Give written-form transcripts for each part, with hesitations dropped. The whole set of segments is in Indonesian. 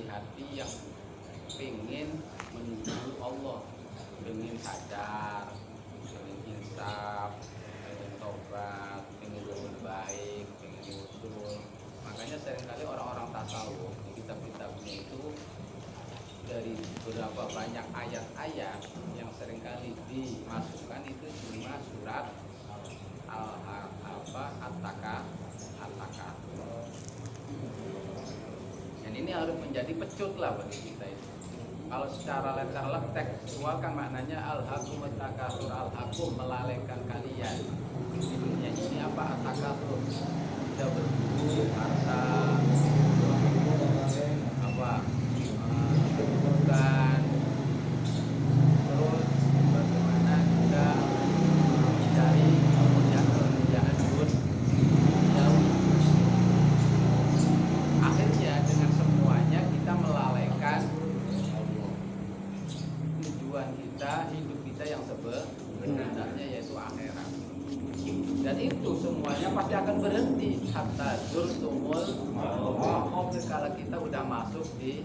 hati yang pengen menuju Allah, pengen sadar, pengen insaf, pengen tobat, pengen berbuat baik, pengen usul. Makanya seringkali orang-orang tasawuf di kitab-kitabnya itu dari beberapa banyak ayat-ayat yang seringkali dimasukkan itu cuma surat At-Taka. Dan ini harus menjadi pecut lah bagi kita itu. Kalau secara letter tekstual kan maknanya al-hakumut takatsur, al-hakum melalaikan kalian. Di dunia ini apa at-takatsur? Tidak berburu, harta, apa? Kebutuhan. Terus bagaimana kita mencari pekerjaan pun jauh. Akhirnya dengan semuanya kita melalaikan tujuan kita, hidup kita yang sebenarnya yaitu akhirat. Dan itu semuanya pasti akan berhenti hatta zurtumul maqabir. Kalau kita udah masuk di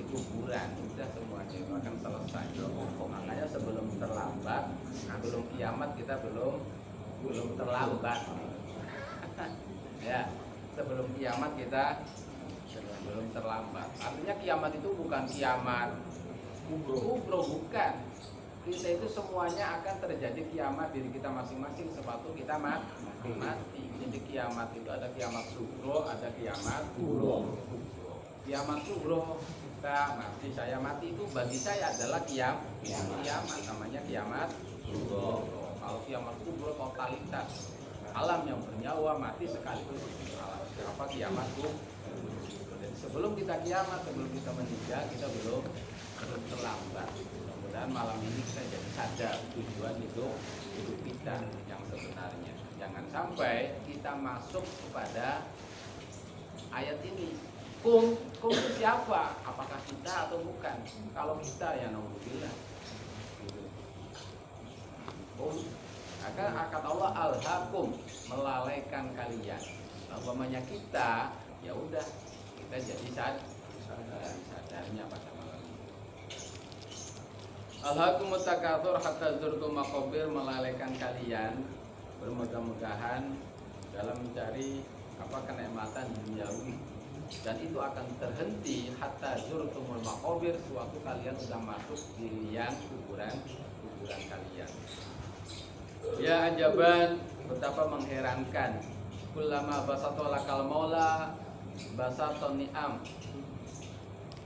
kuburan, sudah semuanya itu akan selesai. Makanya sebelum terlambat, sebelum kiamat kita belum terlambat. Ya, sebelum kiamat kita belum terlambat. Artinya kiamat itu bukan kiamat kubro, bukan. Kita itu semuanya akan terjadi kiamat diri kita masing-masing sepatu kita mati. Jadi kiamat itu ada kiamat sugro, ada kiamat kubro. Kiamat sugro kita mati, saya mati itu bagi saya adalah kiamat, namanya kiamat sugro. Kalau kiamat kubro totalitas alam yang bernyawa mati sekaligus apa kiamat kubro. Jadi sebelum kita kiamat, sebelum kita meninggal, kita belum terlambat. Mudah-mudahan malam ini kita jadi sadar tujuan hidup kita yang sebenarnya. Jangan sampai kita masuk kepada ayat ini. Kum itu siapa? Apakah kita atau bukan? Kalau kita ya naudzubillah. Maka akad Allah al-hakum melalaikan kalian. Umpamanya kita, ya udah kita jadi sadarnya pada malam ini. Al-hakum takatsur hatta zurtum maqabir, melalaikan kalian bermegah-megahan dalam mencari kenikmatan duniawi. Dan itu akan terhenti hatta zurtumul maqabir, suatu kalian sudah masuk di liang kuburan kalian. Ya ajaban, betapa mengherankan. Kullama basatolakal maula basaton ni'am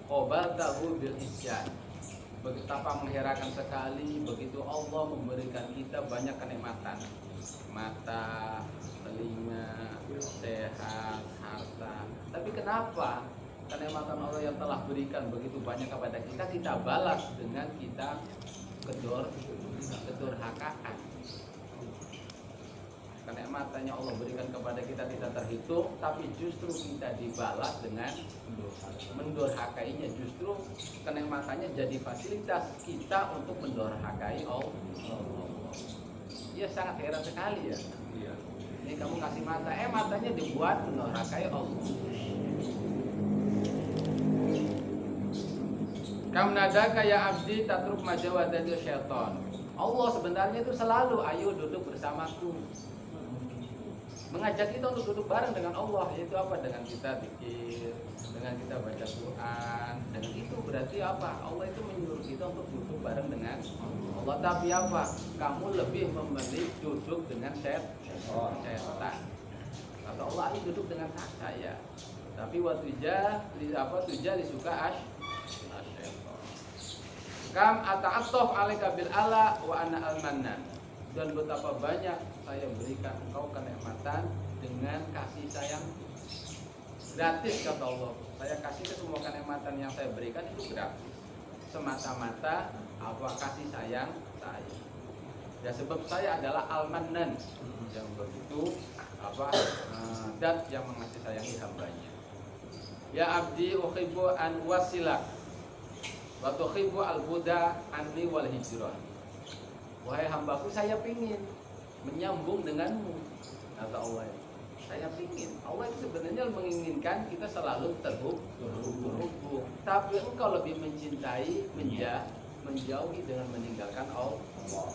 qabaltahu bil isyan. Betapa mengherankan sekali begitu Allah memberikan kita banyak kenikmatan. Mata, telinga, sehat, harta. Tapi kenapa kenikmatan Allah yang telah berikan begitu banyak kepada kita, kita balas dengan kita kedurhakaan. Kenikmatannya Allah berikan kepada kita tidak terhitung, tapi justru kita dibalas dengan mendurhakainya. Justru kenikmatannya jadi fasilitas kita untuk mendurhakai Allah. Ya sangat heran sekali ya. Ini kamu kasih mata, matanya dibuat mendurhakai Allah. Kam nadaka ya abdi tatruk majawadati syaitan. Allah sebenarnya itu selalu ayo duduk bersamaku. Mengajak kita untuk duduk bareng dengan Allah, yaitu apa? Dengan kita zikir, dengan kita baca Quran. Dengan itu berarti apa? Allah itu menyuruh kita untuk duduk bareng dengan Allah. Tapi apa? Kamu lebih memilih duduk dengan setan. Kata Allah, ayo duduk dengan saya. Tapi tuja disuka asyaitan. Kam ata'atof alaika bil ala wa ana al-mannan. Dan betapa banyak saya berikan engkau kenikmatan dengan kasih sayang gratis, kata Allah. Saya kasih ke semua kenikmatan yang saya berikan itu gratis, semata-mata kasih sayang saya. Ya sebab saya adalah al-mannan, yang begitu dat yang mengasih sayangi hambanya. Ya abdi uhibbu an wasilak wa tuhibbu al-buda anni wal hijrah. Wahai hambaku, saya pingin menyambung denganmu, kata Allah. Saya pingin. Allah itu sebenarnya menginginkan kita selalu terhubung. tapi engkau lebih mencintai menjauhi dengan meninggalkan Allah.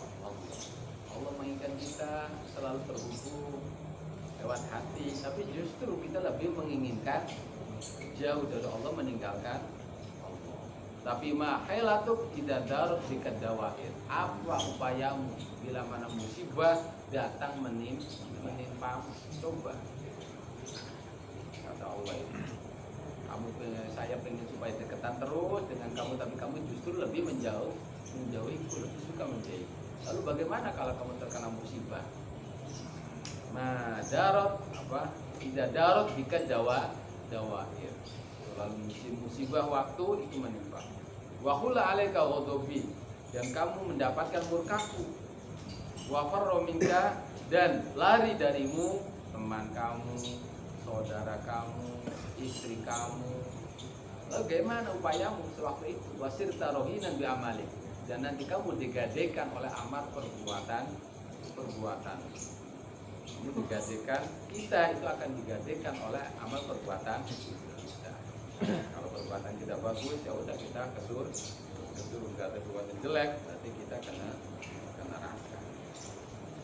Allah menginginkan kita selalu terhubung lewat hati, tapi justru kita lebih menginginkan jauh dari Allah, meninggalkan Allah. Tapi mahailatuk tidak darut dikedawain. Apa upayamu bila mana musibah datang menimpa? Coba, kata Allah itu, saya pengen supaya deketan terus dengan kamu, tapi kamu justru lebih menjauhiku, lebih suka menjauhi. Lalu bagaimana kalau kamu terkena musibah? Nah, darot apa? Tidak darot bika dawair. Lalu musibah waktu itu menimpa. Wa hula alaika ghadabi, dan kamu mendapatkan murkaku. Wa farra minka, dan lari darimu teman kamu, saudara kamu, istri kamu. Lalu bagaimana upayamu sewaktu itu? Wasirta rohinan bi amalik, dan nanti kamu digadekan oleh amal perbuatan. Ini digadekan, kita itu akan digadekan oleh amal perbuatan kita. Kalau perbuatan kita bagus, ya udah kita ke surga. Perbuatan jelek, berarti kita kena neraka.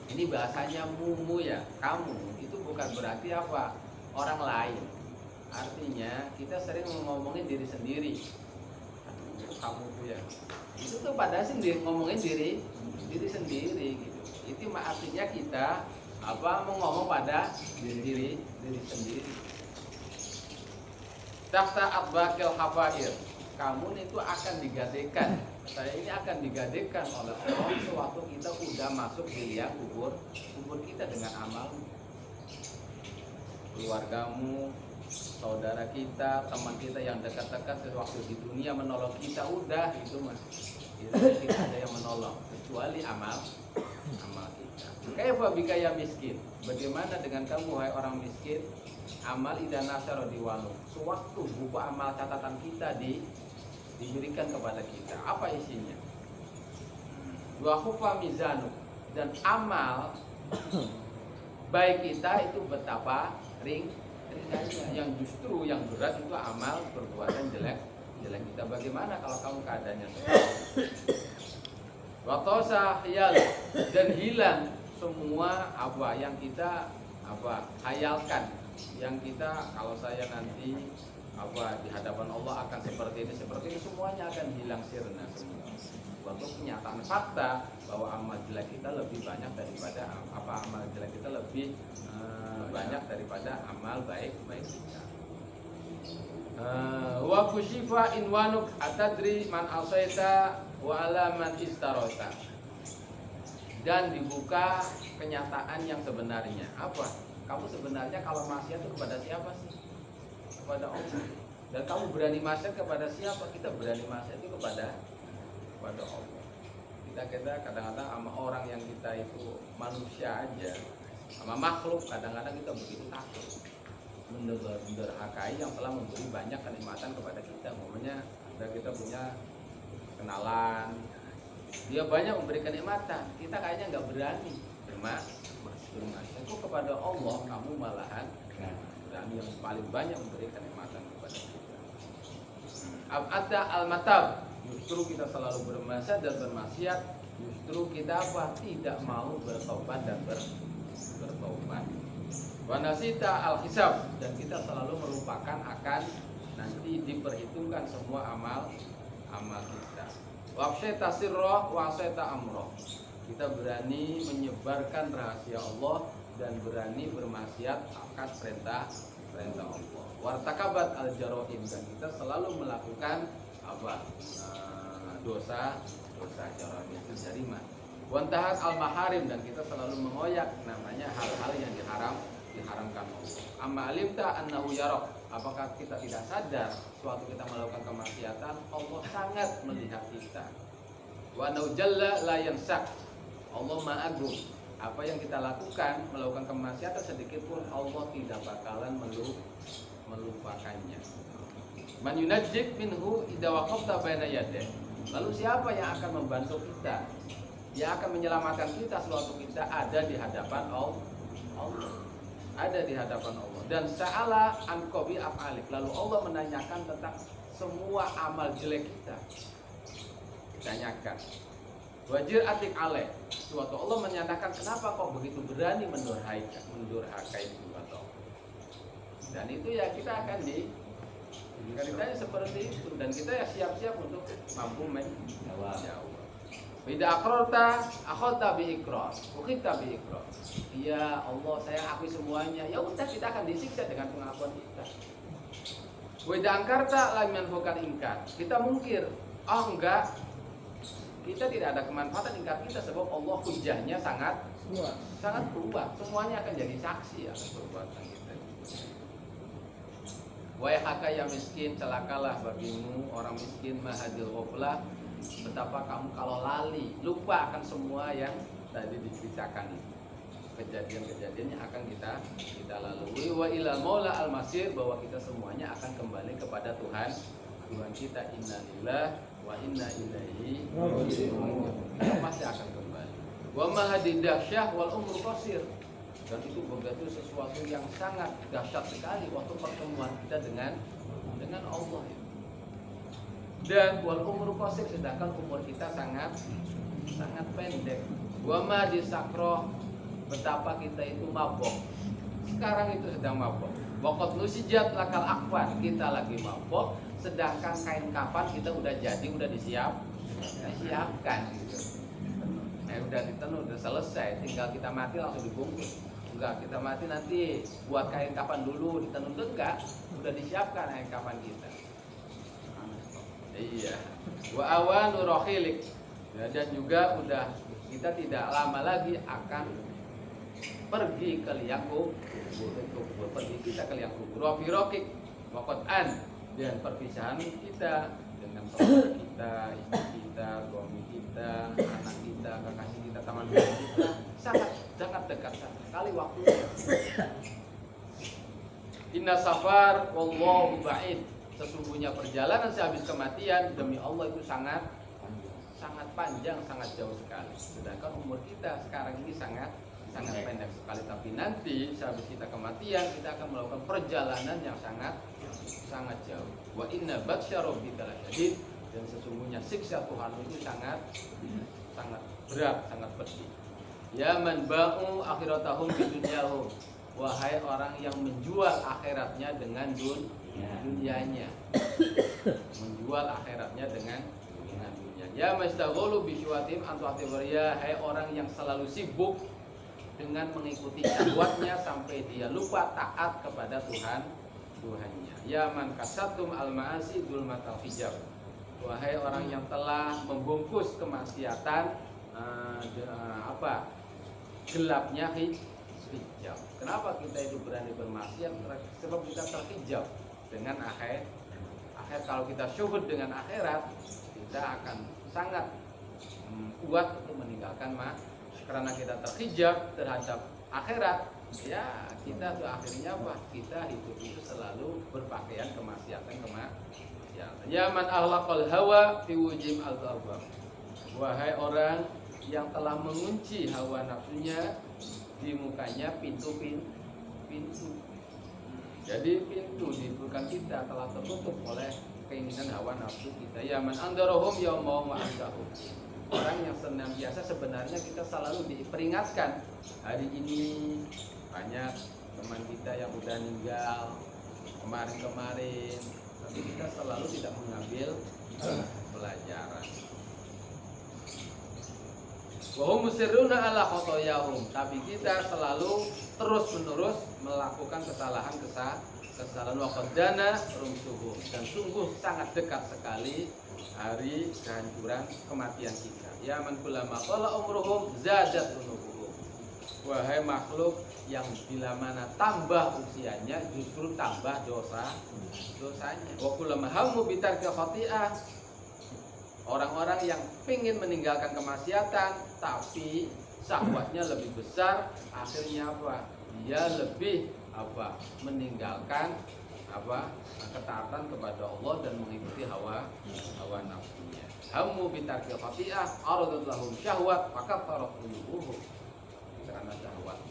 Ini bahasanya mumu ya, kamu itu bukan berarti apa? Orang lain. Artinya kita sering ngomongin diri sendiri. Kamu ya. Itu tuh pada sendiri ngomongin diri sendiri gitu. Itu artinya kita ngomong pada diri sendiri. Tahta atbaqil hafair, kamu itu akan digadekan. Saya ini akan digadekan oleh Allah sewaktu kita sudah masuk di liang kubur kita dengan amal. Keluargamu, saudara kita, teman kita yang dekat-dekat sewaktu di dunia menolong kita, udah itu mas. Tidak ada yang menolong kecuali amal kita. Kaifa bika ya miskin? Bagaimana dengan kamu wahai orang miskin? Amal idan nasara diwalu. Sewaktu buku amal catatan kita diberikan kepada kita, apa isinya? Wa khufa mizanu, dan amal baik kita itu betapa ringannya. Yang justru yang berat itu amal perbuatan jelek kita. Bagaimana kalau kamu keadaannya watosa hiyal, dan hilang semua apa yang kita hayalkan, yang kita kalau saya nanti di hadapan Allah akan seperti ini semuanya akan hilang sirna semua. Waktu kenyataan fakta bahwa amal jelek kita lebih banyak daripada banyak daripada amal baik kita. Wa kushifa inwanuk atadri man asaita wa ala man istarota, dan dibuka kenyataan yang sebenarnya. Apa? Kamu sebenarnya kalau maksiat itu kepada siapa sih? Kepada Allah. Dan kamu berani maksiat kepada siapa? Kita berani maksiat itu kepada Allah. Kita kadang-kadang sama orang yang kita itu manusia aja, sama makhluk kadang-kadang kita begitu takut menderhakai yang telah memberi banyak kenikmatan kepada kita. Umpamanya kita punya kenalan, dia banyak memberi kenikmatan, kita kayaknya nggak berani bermaksiat. Itu kepada Allah kamu malahan berani, yang paling banyak memberi kenikmatan kepada kita. Ab'ata al-matab, justru kita selalu bermaksiat dan bermaksiat, justru kita tidak mau bertobat dan bertobat. Wanasita al-hisab, dan kita selalu melupakan akan nanti diperhitungkan semua amal kita. Wafseta sirroh waseta amroh, kita berani menyebarkan rahasia Allah dan berani bermaksiat atas perintah Allah. Wartakabat al-jarohim, dan kita selalu melakukan dosa jarohim itu jarima. Wantahat al-maharim, dan kita selalu mengoyak namanya hal-hal yang diharamkan Allah. Amma alimta annahu yarok, apakah kita tidak sadar suatu kita melakukan kemaksiatan Allah sangat melihat kita. Wa naujalla la yansak, Allah Maha Agung. Apa yang kita lakukan melakukan kemaksiatan sedikit pun Allah tidak bakalan melupakannya. Man yunajjik minhu idza waqafta baina yadayh, lalu siapa yang akan membantu kita, yang akan menyelamatkan kita sewaktu kita ada di hadapan Allah, ada di hadapan Allah. Dan sa'ala an qabi af'alik, lalu Allah menanyakan tentang semua amal jelek kita. Tanyakan. Wajir atik alaih. Suatu Allah menyatakan kenapa kok begitu berani mendurhakai itu atau. Dan itu ya kita akan ceritanya seperti itu, dan kita ya siap-siap untuk mampu menjawab. Bida akrorta akhota bi ikrar, ukhita bi ikrar. Ya Allah, saya akui semuanya. Ya udah, kita akan disiksa dengan pengakuan kita. Bida angkarta lam yanfukan ingkar. Kita mungkir, enggak. Kita tidak ada kemanfaatan ingkar kita sebab Allah hujahnya sangat kuat. Semuanya akan jadi saksi atas perbuatan kita. Wahai yang miskin, celakalah bagimu orang miskin mahadil ghaflah. Betapa kamu kalau lali, lupa akan semua yang tadi diceritakan itu. Kejadian-kejadiannya akan kita lalui. Wa ilal maula al masir, bahwa kita semuanya akan kembali kepada Tuhan kita. Innalillah wa inna ilaihi raji'un. Kita pasti akan kembali. Wa mahadid dahsyah wal umru qasir. Dan itu begitu sesuatu yang sangat dahsyat sekali waktu pertemuan kita dengan Allah itu. Dan wal umru qasir, sedangkan umur kita sangat pendek. Wa ma disakroh, betapa kita itu mabok. Sekarang itu sedang mabok. Waqat nusijat lakal akfan, kita lagi mabok, sedangkan kain kafan kita udah jadi, udah disiapkan gitu. Udah ditenun, udah selesai, tinggal kita mati langsung dibungkus. Enggak, kita mati nanti buat kain kafan dulu ditenun, enggak, udah disiapkan kain kafan kita. Iya. Wa awanu rohilik. Ya, dan juga udah kita tidak lama lagi akan pergi ke liang kubur. Pergi kita ke liang kubur. Rofi rokik wakotan, dan perpisahan kita dengan saudara kita, istri kita, suami kita, anak kita, kekasih kita, teman kita sangat dekat sekali waktunya. Inna safar wallahu ba'id. Sesungguhnya perjalanan sehabis kematian demi Allah itu sangat panjang, sangat jauh sekali. Sedangkan umur kita sekarang ini sangat pendek sekali. Tapi nanti sehabis kita kematian, kita akan melakukan perjalanan yang sangat jauh. Wa inna batsya rabbika lasyadid, dan sesungguhnya siksa Tuhan itu sangat berat, sangat pedih. Ya man ba'u akhiratahum bi dunyahum. Wahai orang yang menjual akhiratnya dengan dunianya. Menjual akhiratnya dengan dunia. Ya mastaghulu bi syuwatim antu atiwariya. Hai orang yang selalu sibuk dengan mengikuti syahwatnya sampai dia lupa taat kepada Tuhannya. Ya man kasatum al-ma'asi dzulmatal hijab. Wahai orang yang telah membungkus kemaksiatan gelapnya hijab. Kenapa kita itu berani bermaksiat? Sebab kita terhijab dengan akhir. Kalau kita syuhud dengan akhirat, kita akan sangat kuat untuk meninggalkan karena kita terhijab terhadap akhirat. Ya, kita tuh akhirnya kita hidup itu selalu berpakaian kemaksiatan. Ya man ahlaqal hawa fi wujim al-ghadab. Wahai orang yang telah mengunci hawa nafsunya di mukanya pintu. Jadi pintu di belakang kita telah tertutup oleh keinginan hawa nafsu kita. Ya man andarahum yaumahum wa andahum. Orang yang senantiasa sebenarnya kita selalu diperingatkan. Hari ini banyak teman kita yang udah meninggal kemarin, tapi kita selalu tidak mengambil pelajaran. Wahum musirruna ala khotoyahum, tapi kita selalu terus-menerus melakukan kesalahan waqadana rumsuhum, dan sungguh sangat dekat sekali hari kehancuran kematian kita. Ya man kullama qala umruhum zadat unubuhum. Wahai makhluk yang bila mana tambah usianya justru tambah dosanya. Wa kullama hammu bitarki khati'ah. Orang-orang yang ingin meninggalkan kemaksiatan tapi syahwatnya lebih besar, akhirnya dia lebih meninggalkan ketaatan kepada Allah dan mengikuti hawa nafsunya. Hammu bitarki khati'ah aradat lahum syahwat fakafarat qulubuhum, karena syahwat.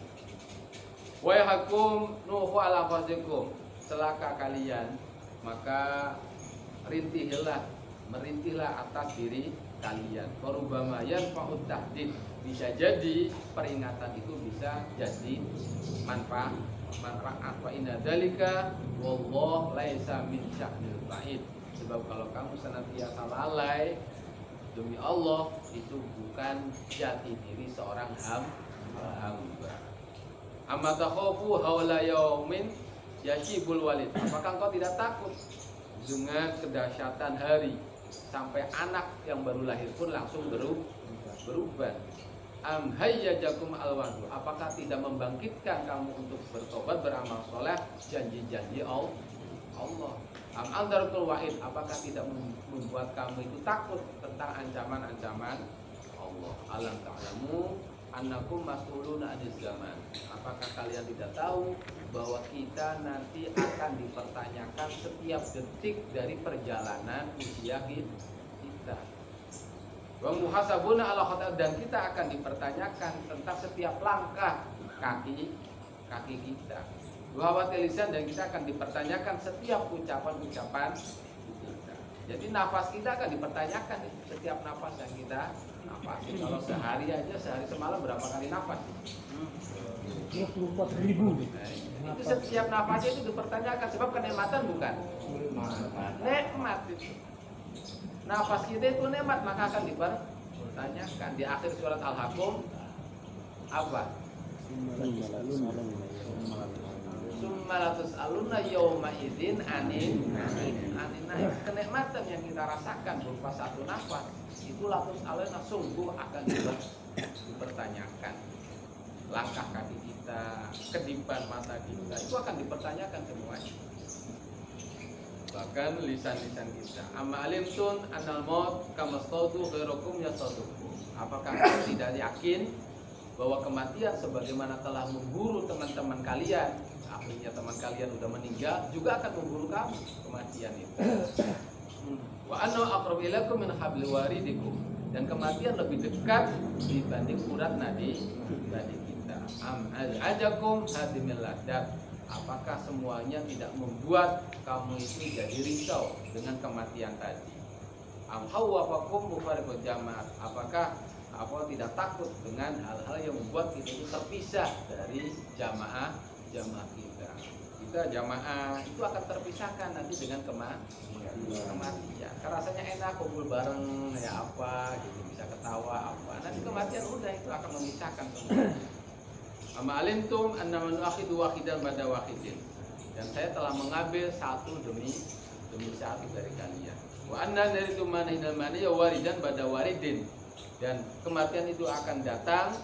Wa yahkum nuhu ala fazikum, celaka kalian, maka merintihlah atas diri kalian. Warubama yanfa'ut tahdid, bisa jadi peringatan itu bisa jadi manfaat. Wa inna dzalika wallahu laisa min syahnil ba'id. Sebab kalau kamu senantiasa lalai, demi Allah itu bukan jati diri seorang hamba. Amma takhafu haula yaumin yashibul walid. Apakah engkau tidak takut dengan kedahsyatan hari sampai anak yang baru lahir pun langsung berubah? Am hayyajakum alwadu. Apakah tidak membangkitkan kamu untuk bertobat, beramal soleh, janji-janji Allah? Am andarul wa'id. Apakah tidak membuat kamu itu takut tentang ancaman-ancaman Allah? Alam ta'lamu annakum mas'uluna 'anil zaman. Apakah kalian tidak tahu bahwa kita nanti akan dipertanyakan setiap detik dari perjalanan usia kita? Wa muhasabuna 'ala khata, dan kita akan dipertanyakan tentang setiap langkah kaki kita. Wa lisan, dan kita akan dipertanyakan setiap ucapan-ucapan kita. Jadi nafas kita akan dipertanyakan, setiap nafas yang kita nafasin. Kalau sehari semalam berapa kali nafas? 24.000. Nah, itu setiap nafasnya itu dipertanyakan, sebab kenikmatan bukan? Nikmat itu. Nafas kita itu nikmat, maka akan dipertanyakan. Di akhir surat Al-Haqqum apa? Summalatus aluna yawma idzin anin. Kenikmatan yang kita rasakan berupa satu nafas itu latus aluna sungguh akan dipertanyakan. Langkah kaki kita, kedipan mata kita, itu akan dipertanyakan semuanya. Bahkan lisan-lisan kita. Amma alimtun anal maut kama staudu ghairukum yastaudukum. Apakah kalian tidak yakin bahwa kematian sebagaimana telah memburu teman-teman kalian, akhirnya teman kalian sudah meninggal, juga akan memburu kamu kematian itu. Wa anna aqrabu ilaikum min hablil waridikum, dan kematian lebih dekat dibanding urat nadi kita. Am ajakum hadimil ladat. Apakah semuanya tidak membuat kamu itu jadi risau dengan kematian tadi? Am hawafakum mufariqul jamaah. Apakah tidak takut dengan hal-hal yang membuat kita itu terpisah dari jamaah kita? Kita jamaah itu akan terpisahkan nanti dengan kematian. Rasanya enak kumpul bareng ya apa gitu, bisa ketawa apa. Nanti kematian udah itu akan memisahkan semua. Amma alimtum annama nu'akhidu wahidan ba'da wahidin, dan saya telah mengambil satu demi satu dari kalian. Wa anna naritu manhidal maniya waridan ba'da waridin, dan kematian itu akan datang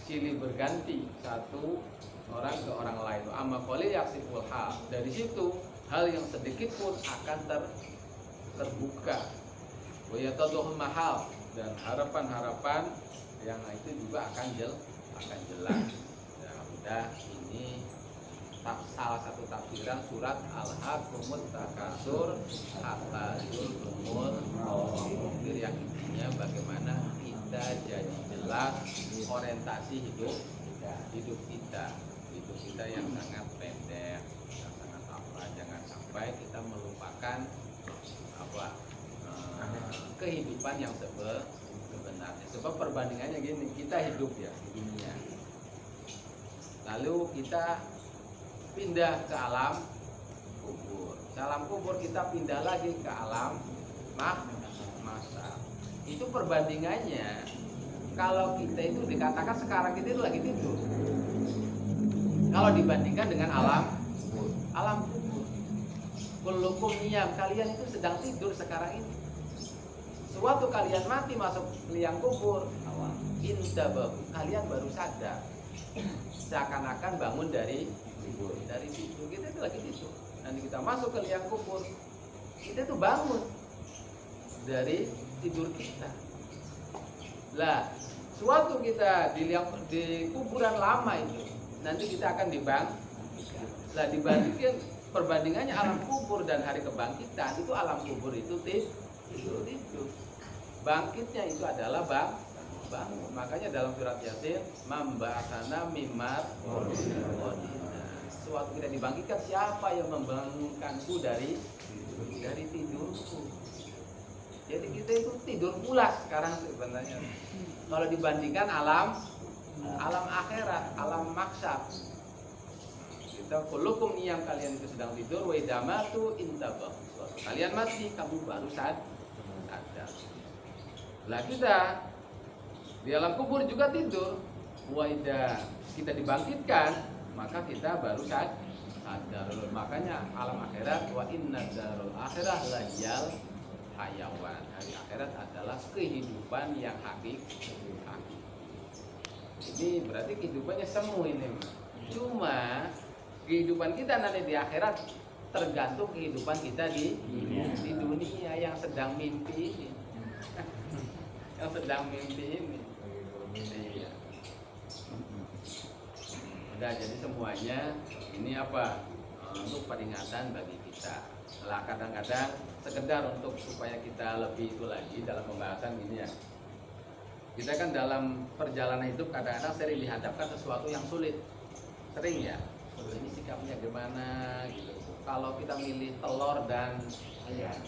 silih berganti satu orang ke orang lain. Amma qalil yaksiful hal, dari situ hal yang sedikit pun akan terbuka. Wa yatadhul mahal, dan harapan-harapan yang itu juga akan jelas. Ini salah satu tafsiran surat Al-Haqqumut Takasur hatta yulkumul maqabir, yang intinya bagaimana kita jadi jelas orientasi hidup kita yang sangat pendek, yang sangat jangan sampai kita melupakan kehidupan yang sebenarnya. Sebab perbandingannya gini, kita hidup ya di dunia, lalu kita pindah ke alam kubur. Alam kubur kita pindah lagi ke alam mahsyar. Itu perbandingannya. Kalau kita itu dikatakan sekarang kita itu lagi tidur, kalau dibandingkan dengan alam kubur. Kullukum niyam, kalian itu sedang tidur sekarang ini. Suatu kalian mati masuk liang kubur, indabahu, kalian baru sadar. Seakan-akan bangun dari tidur. Kita itu lagi tidur. Nanti kita masuk ke liang kubur, kita itu bangun dari tidur kita. Lah, suatu kita di kuburan lama itu, nanti kita akan Lah, dibandingkan perbandingannya alam kubur dan hari kebangkitan, itu alam kubur itu tidur. Bangkitnya itu adalah bangun. Makanya dalam surat Yasin, mamba'atsana mimmat suatu kita dibangkitkan, siapa yang membangunkanku dari tidur? cukup. Jadi kita itu tidur pulas sekarang sebenarnya. Kalau dibandingkan alam akhirat, alam mahsyar. Kita kullukum niyam, kalian itu sedang tidur, wa idamatu intabah. Kalian mati, kamu baru sadar. Lah kita di alam kubur juga tidur. Wa idza kita dibangkitkan, maka kita baru sadar. Makanya alam akhirat, wa inna darul akhirah layal hayawan. Hari akhirat adalah kehidupan yang hakiki. Ini berarti kehidupannya semu ini. Cuma kehidupan kita nanti di akhirat tergantung kehidupan kita di dunia yang sedang mimpi ini. Yang sedang mimpi ini. Iya. Udah, jadi semuanya ini apa? Untuk peringatan bagi kita. Lah kadang-kadang sekedar untuk supaya kita lebih itu lagi dalam pembahasan ini ya. Kita kan dalam perjalanan hidup kadang-kadang sering dihadapkan sesuatu yang sulit. Sering ya. Ini sikapnya gimana gitu. Kalau kita milih telur dan ayam,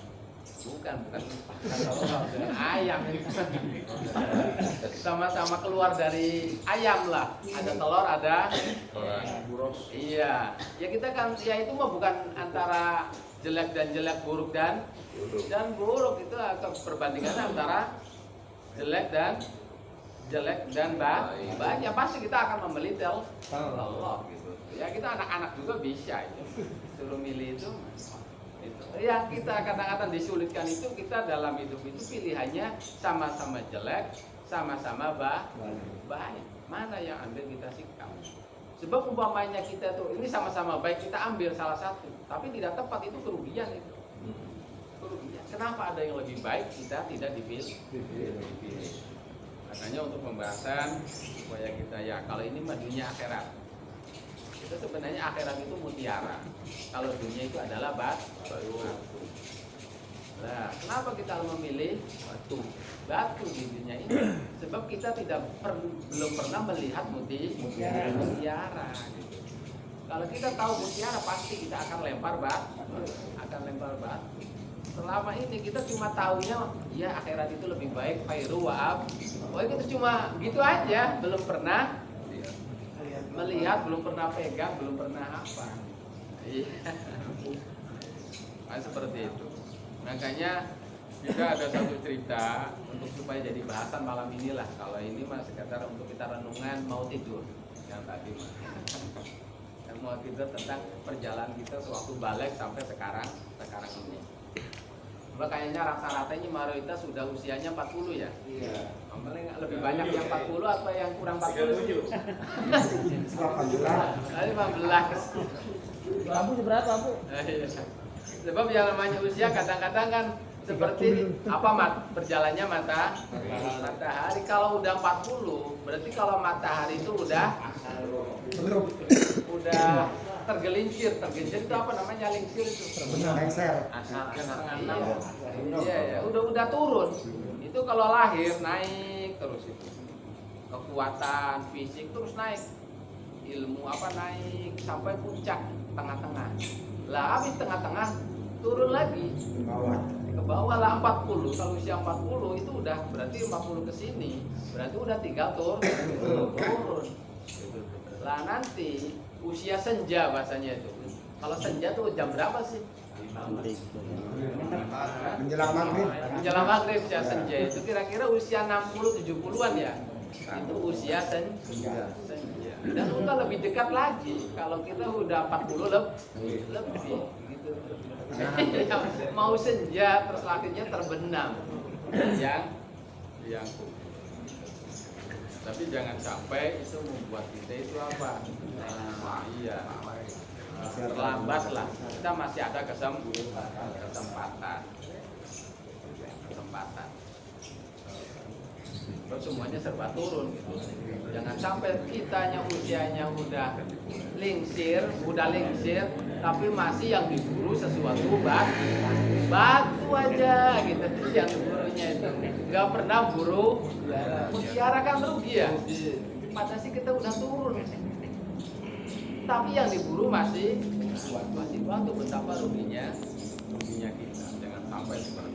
bukan telur dan ayam, sama-sama keluar dari ayam lah. Ada telur, ada buros. Iya. Ya kita kan ya itu mah bukan antara jelek dan jelek, buruk dan buruk, itu perbandingan antara jelek dan baik. Ya pasti kita akan memilih telur gitu. Ya kita anak-anak juga bisa itu. Suruh milih itu. Yang kita kadang-kadang disulitkan itu, kita dalam hidup itu pilihannya sama-sama jelek, sama-sama baik. Mana yang ambil kita sikap? Sebab umpamanya kita tuh ini sama-sama baik, kita ambil salah satu, tapi tidak tepat, itu kerugian itu. Kerugian. Kenapa ada yang lebih baik kita tidak dipilih? Makanya untuk pembahasan supaya kita ya kalau ini mah dunia akhirat. Itu sebenarnya akhirat itu mutiara. Kalau dunia itu adalah batu. Nah, kenapa kita memilih batu di dunia ini? Sebab kita belum pernah melihat mutiara. Gitu. Kalau kita tahu mutiara, pasti kita akan lempar batu. Selama ini kita cuma tahunya ya akhirat itu lebih baik, khairu wa ab. Itu cuma gitu aja, belum pernah melihat, belum pernah pegang, belum pernah apa. Iya. Nah, seperti itu. Makanya juga ada satu cerita untuk supaya jadi bahasan malam inilah. Kalau ini mah sekedar untuk kita renungan mau tidur. Yang tadi mah. Yang mau tidur tentang perjalanan kita sewaktu balik sampai sekarang ini. Kayaknya rata-ratanya mayoritas sudah usianya 40 ya? Iya. Lebih banyak yang 40 atau yang kurang 40? 15. 15. Lampu seberapa, Bu? Sebab yang namanya usia kadang-kadang kan seperti apa berjalannya matahari. Kalau udah 40, berarti kalau matahari itu udah tergelincir itu apa namanya, lingsir itu? Lengser. Iya, udah turun. Itu kalau lahir naik terus itu. Kekuatan fisik terus naik. Ilmu naik sampai puncak tengah-tengah. Lah habis tengah-tengah turun lagi. Ke bawah lah 40. Kalau usia 40 itu udah berarti 50 ke sini. Berarti udah tinggal turun. Lah nanti usia senja bahasanya itu. Kalau senja tuh jam berapa sih? Menjelang maghrib. Menjelang maghrib usia senja itu kira-kira usia 60-70-an ya. Itu usia senja. Dan udah lebih dekat lagi. Kalau kita udah 40 lebih gitu. Mau senja terus akhirnya terbenam. Yang tapi jangan sampai itu membuat kita itu apa? Iya. Terlambat lah. Kita masih ada kesempatan. Terus semuanya serba turun gitu. Jangan sampai kitanya usianya udah lingsir, tapi masih yang diburu sesuatu batu aja gitu. Yang diburunya itu nggak pernah buru mutiara, kan rugi ya. Padahal sih kita udah turun, tapi yang diburu masih batu. Betapa ruginya kita. Jangan sampai seperti